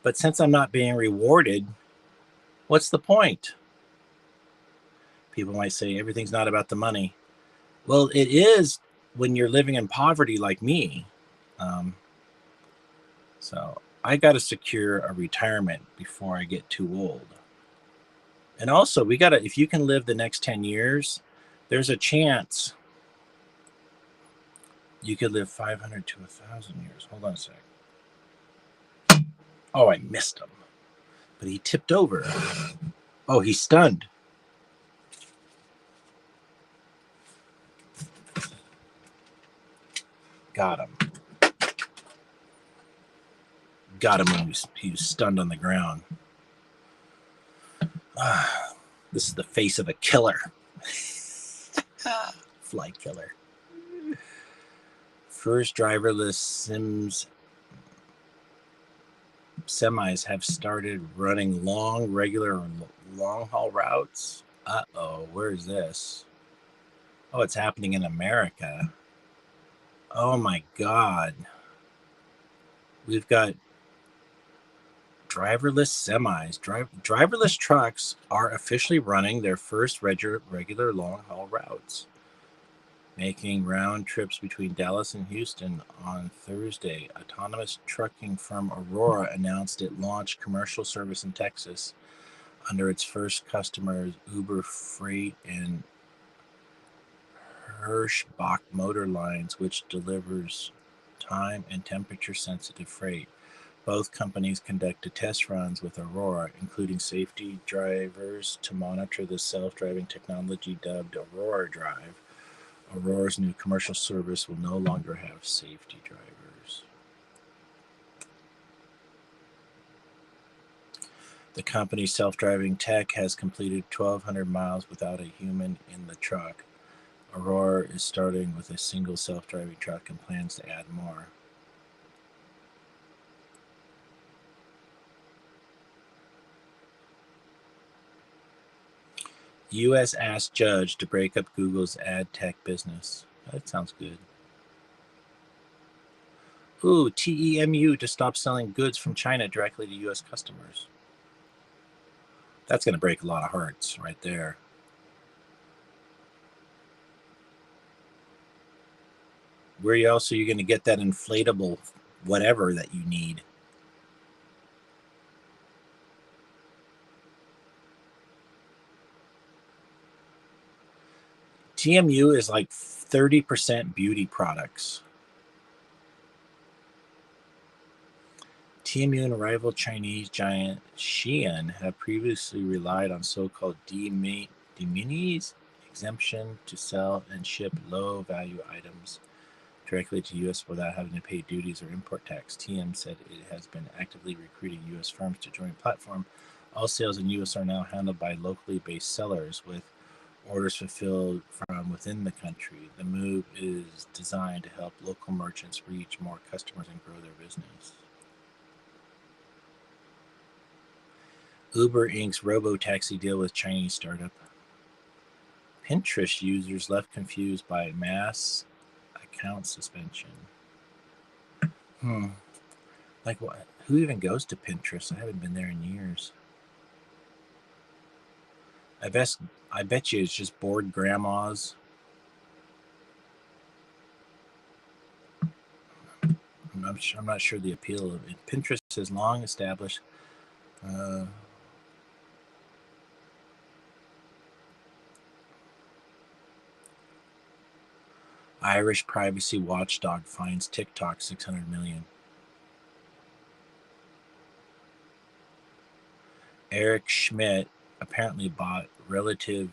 But since I'm not being rewarded, what's the point? People might say everything's not about the money. Well, it is when you're living in poverty like me. So I got to secure a retirement before I get too old. And also, if you can live the next 10 years, there's a chance you could live 500 to 1,000 years. Hold on a sec. Oh, I missed him. But he tipped over. Oh, he's stunned. Got him. Got him when he was stunned on the ground. This is the face of a killer. Flight killer. First driverless semis have started running regular long-haul routes. Uh-oh, where is this? Oh, it's happening in America. Oh my God. We've got driverless semis. Driverless trucks are officially running their first regular long-haul routes, making round trips between Dallas and Houston on Thursday. Autonomous trucking firm Aurora announced it launched commercial service in Texas under its first customers, Uber Freight and Hirschbach Motor Lines, which delivers time and temperature-sensitive freight. Both companies conducted test runs with Aurora, including safety drivers to monitor the self-driving technology dubbed Aurora Drive. Aurora's new commercial service will no longer have safety drivers. The company's self-driving tech has completed 1,200 miles without a human in the truck. Aurora is starting with a single self-driving truck and plans to add more. U.S. asked judge to break up Google's ad tech business. That sounds good. Ooh, TEMU to stop selling goods from China directly to U.S. customers. That's going to break a lot of hearts right there. Where else are you going to get that inflatable whatever that you need? TMU is like 30% beauty products. TMU and rival Chinese giant Shein have previously relied on so-called de minimis exemption to sell and ship low-value items directly to U.S. without having to pay duties or import tax. TM said it has been actively recruiting U.S. firms to join the platform. All sales in U.S. are now handled by locally based sellers, with orders fulfilled from within the country. The move is designed to help local merchants reach more customers and grow their business. Uber Inc.'s robo-taxi deal with Chinese startup. Pinterest users left confused by mass account suspension. Like what? Who even goes to Pinterest? I haven't been there in years. I bet you it's just bored grandmas. I'm not sure the appeal of it. Pinterest is long established. Irish privacy watchdog finds TikTok $600 million. Eric Schmidt apparently bought relativity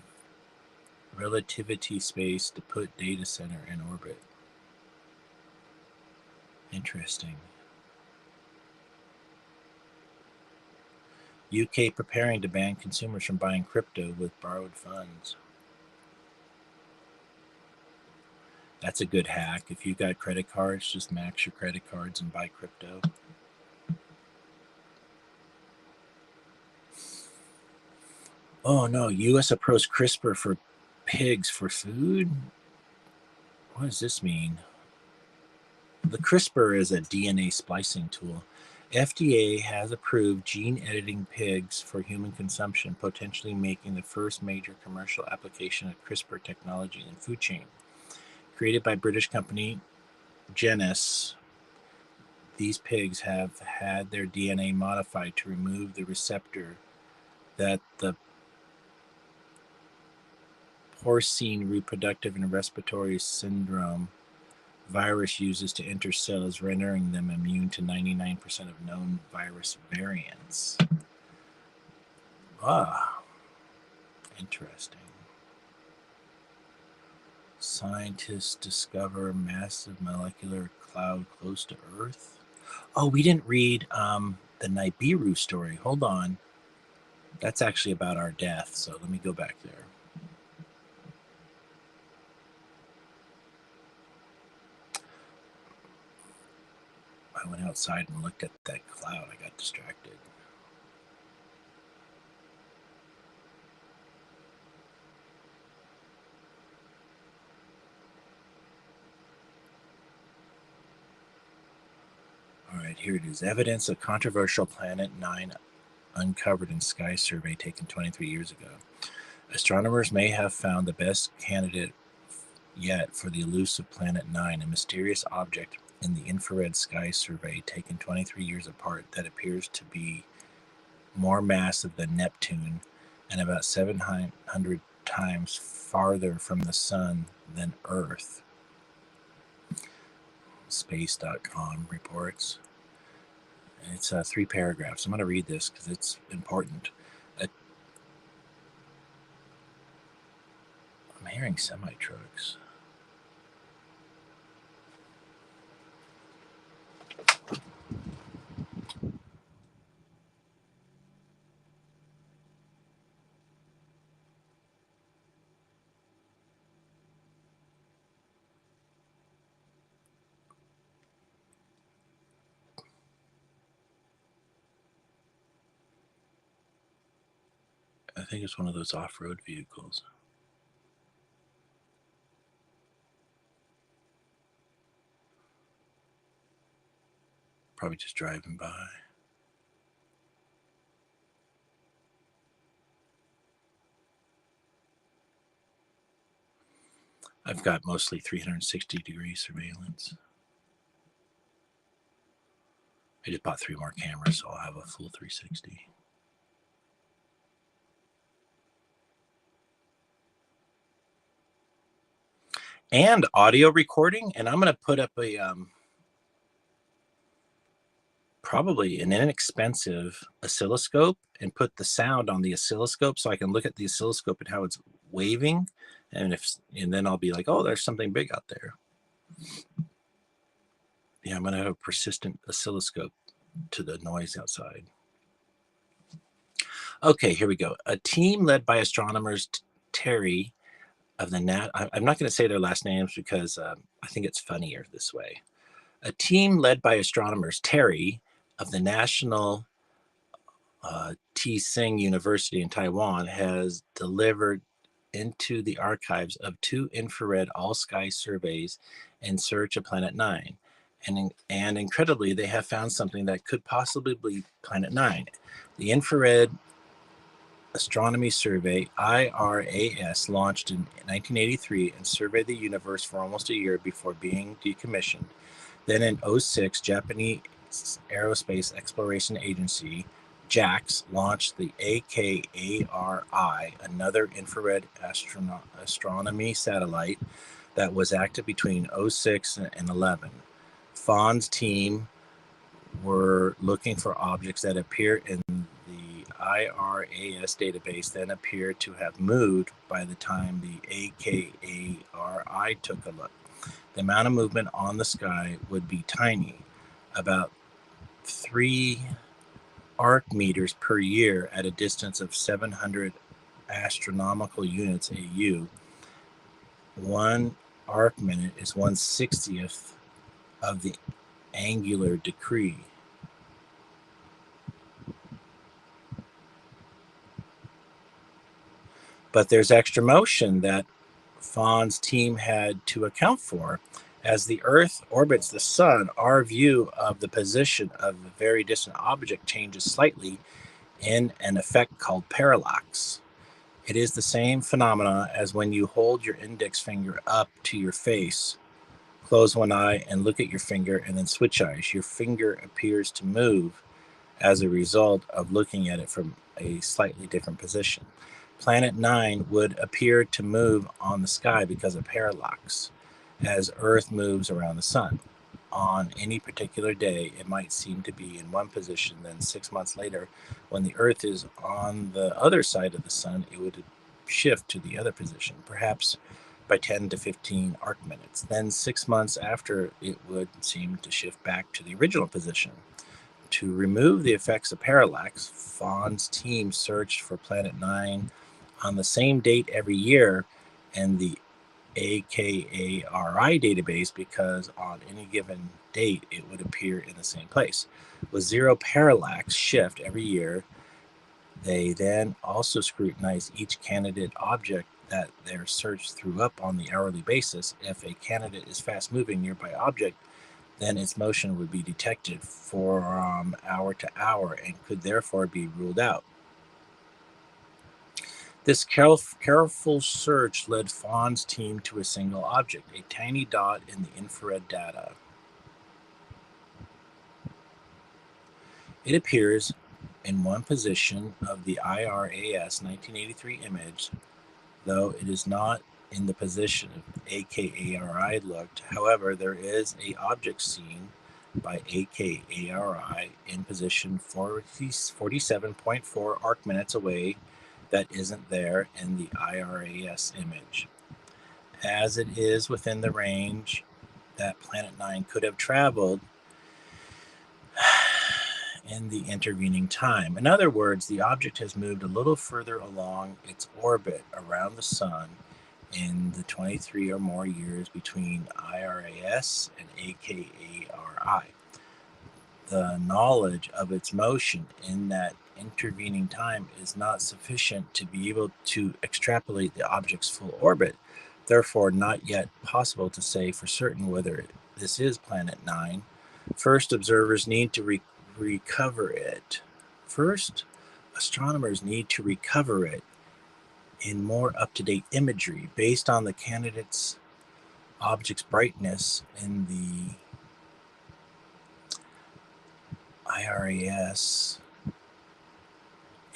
space to put data center in orbit. Interesting. UK preparing to ban consumers from buying crypto with borrowed funds. That's a good hack. If you got credit cards, just max your credit cards and buy crypto. Oh no, US approves CRISPR for pigs for food? What does this mean? The CRISPR is a DNA splicing tool. FDA has approved gene editing pigs for human consumption, potentially making the first major commercial application of CRISPR technology in food chain. Created by British company Genus, these pigs have had their DNA modified to remove the receptor that the porcine reproductive and respiratory syndrome virus uses to enter cells, rendering them immune to 99% of known virus variants. Interesting. Scientists discover massive molecular cloud close to Earth. Oh, we didn't read the Nibiru story. Hold on. That's actually about our death, so let me go back there. I went outside and looked at that cloud. I got distracted. All right, here it is. Evidence of controversial Planet 9 uncovered in Sky survey taken 23 years ago. Astronomers may have found the best candidate yet for the elusive Planet 9, a mysterious object in the infrared sky survey taken 23 years apart that appears to be more massive than Neptune and about 700 times farther from the sun than Earth. Space.com reports. It's 3 paragraphs. I'm going to read this because it's important. I'm hearing semi-trucks. I think it's one of those off-road vehicles. Probably just driving by. I've got mostly 360-degree surveillance. I just bought 3 more cameras, so I'll have a full 360. And audio recording, and I'm going to put up a probably an inexpensive oscilloscope and put the sound on the oscilloscope so I can look at the oscilloscope and how it's waving, and then I'll be like, oh, there's something big out there. Yeah, I'm going to have a persistent oscilloscope to the noise outside. Okay, here we go. A team led by astronomers Terry of the I'm not going to say their last names because I think it's funnier this way. A team led by astronomers Terry of the National Tsinghua University in Taiwan has delivered into the archives of 2 infrared all-sky surveys in search of Planet 9. And incredibly, they have found something that could possibly be Planet 9. The Infrared Astronomy Survey, IRAS, launched in 1983 and surveyed the universe for almost a year before being decommissioned. Then in 2006, Japanese Aerospace Exploration Agency, JAXA, launched the AKARI, another infrared astronomy satellite, that was active between 06 and 11. Fahn's team were looking for objects that appear in the IRAS database, then appeared to have moved by the time the AKARI took a look. The amount of movement on the sky would be tiny, about 3 arc meters per year at a distance of 700 astronomical units AU. 1 arc minute is 1/60th of the angular degree. But there's extra motion that Fahn's team had to account for. As the Earth orbits the Sun, our view of the position of a very distant object changes slightly in an effect called parallax. It is the same phenomena as when you hold your index finger up to your face, close one eye, and look at your finger, and then switch eyes. Your finger appears to move as a result of looking at it from a slightly different position. Planet 9 would appear to move on the sky because of parallax, as Earth moves around the Sun. On any particular day, it might seem to be in one position, then 6 months later, when the Earth is on the other side of the Sun, it would shift to the other position, perhaps by 10 to 15 arc minutes. Then 6 months after, it would seem to shift back to the original position. To remove the effects of parallax, Fahn's team searched for Planet 9 on the same date every year in the AKARI database because on any given date it would appear in the same place. With 0 parallax shift every year, they then also scrutinize each candidate object that their search threw up on the hourly basis. If a candidate is fast moving nearby object, then its motion would be detected from hour to hour and could therefore be ruled out. This careful search led Fahn's team to a single object, a tiny dot in the infrared data. It appears in one position of the IRAS 1983 image, though it is not in the position of AKARI looked. However, there is an object seen by AKARI in position 47.4 arc minutes away that isn't there in the IRAS image. As it is within the range that Planet 9 could have traveled in the intervening time. In other words, the object has moved a little further along its orbit around the Sun in the 23 or more years between IRAS and AKARI. The knowledge of its motion in that intervening time is not sufficient to be able to extrapolate the object's full orbit, therefore not yet possible to say for certain whether this is Planet 9. First, observers need to recover it. First, astronomers need to recover it in more up-to-date imagery based on the candidate's object's brightness in the IRAS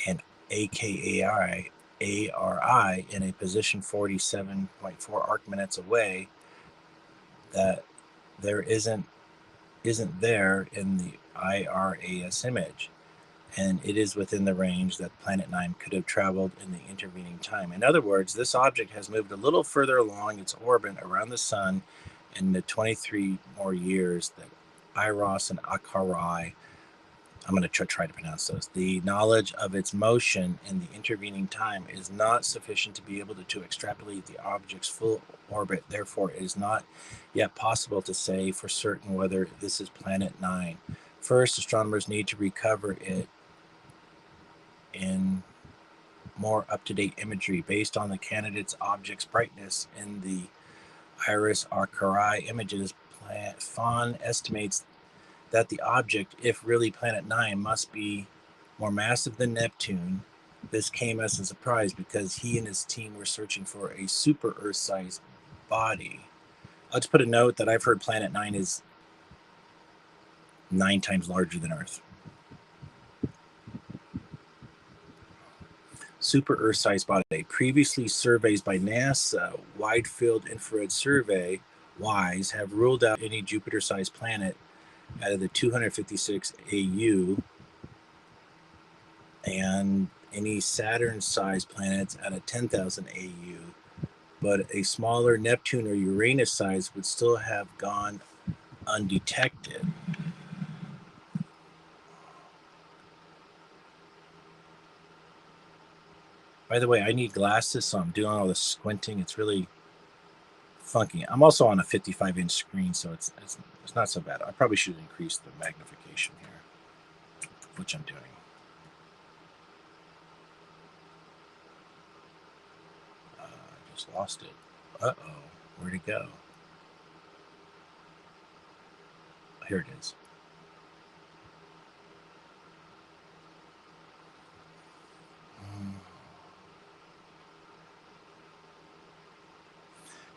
and AKARI in a position 47.4 arc minutes away that there isn't there in the IRAS image, and it is within the range that Planet 9 could have traveled in the intervening time. In other words, this object has moved a little further along its orbit around the Sun in the 23 more years that IRAS and AKARI, I'm going to try to pronounce those. The knowledge of its motion in the intervening time is not sufficient to be able to extrapolate the object's full orbit. Therefore, it is not yet possible to say for certain whether this is Planet 9. First, astronomers need to recover it in more up-to-date imagery based on the candidate's object's brightness in the IRAS AKARI images. Fahn estimates that the object, if really Planet 9, must be more massive than Neptune. This came as a surprise because he and his team were searching for a super Earth-sized body. I'll just put a note that I've heard Planet 9 is 9 times larger than Earth. super Earth-sized body. Previously, surveys by NASA Wide Field Infrared Survey (WISE) have ruled out any Jupiter-sized planet out of the 256 AU and any Saturn-sized planets out of 10,000 AU. But a smaller Neptune or Uranus size would still have gone undetected. By the way, I need glasses, so I'm doing all the squinting. It's really funky. I'm also on a 55-inch screen, so it's not so bad. I probably should increase the magnification here, which I'm doing. I just lost it. Uh-oh. Where'd it go? Here it is.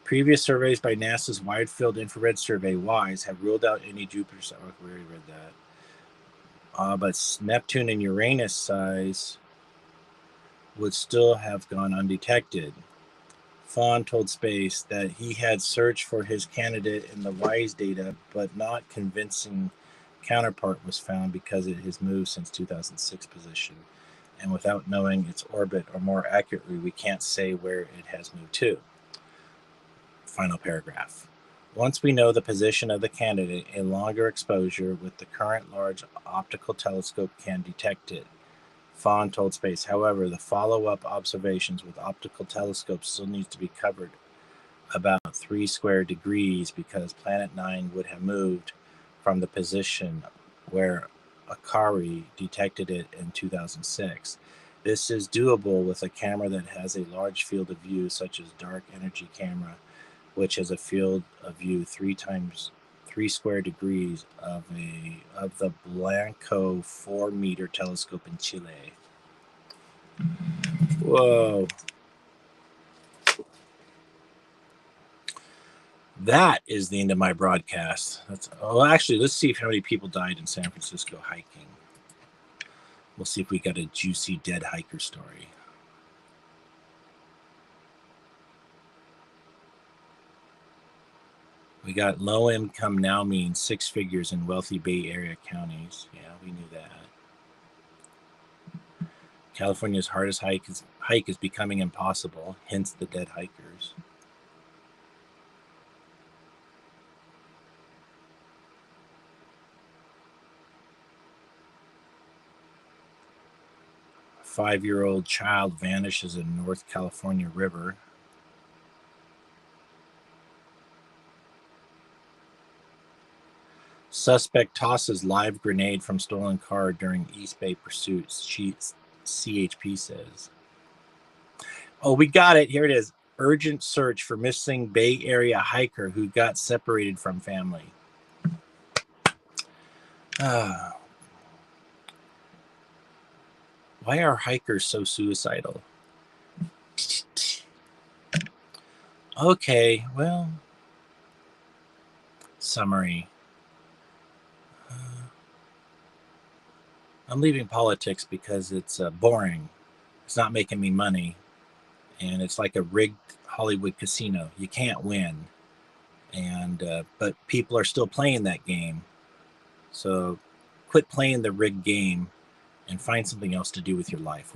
Previous surveys by NASA's Wide Field Infrared Survey (WISE) have ruled out any Jupiter size. Oh, we already read that. But Neptune and Uranus size would still have gone undetected. Fawn told Space that he had searched for his candidate in the WISE data, but not convincing counterpart was found because it has moved since 2006 position. And without knowing its orbit, or more accurately, we can't say where it has moved to. Final paragraph. Once we know the position of the candidate, a longer exposure with the current large optical telescope can detect it. Fawn told Space. However, the follow-up observations with optical telescopes still needs to be covered about 3 square degrees because Planet 9 would have moved from the position where Akari detected it in 2006. This is doable with a camera that has a large field of view, such as dark energy camera, which has a field of view 3 times 3 square degrees of the Blanco 4-meter telescope in Chile. Whoa. That is the end of my broadcast. Actually, let's see how many people died in San Francisco hiking. We'll see if we got a juicy dead hiker story. We got low income now means 6 figures in wealthy Bay Area counties. Yeah, we knew that. California's hardest hike is becoming impossible, hence the dead hikers. A 5-year-old child vanishes in North California river. Suspect tosses live grenade from stolen car during East Bay pursuit, CHP says. Oh, we got it. Here it is. Urgent search for missing Bay Area hiker who got separated from family. Why are hikers so suicidal? Okay, well, summary. I'm leaving politics because it's boring. It's not making me money. And it's like a rigged Hollywood casino. You can't win. But people are still playing that game. So quit playing the rigged game and find something else to do with your life.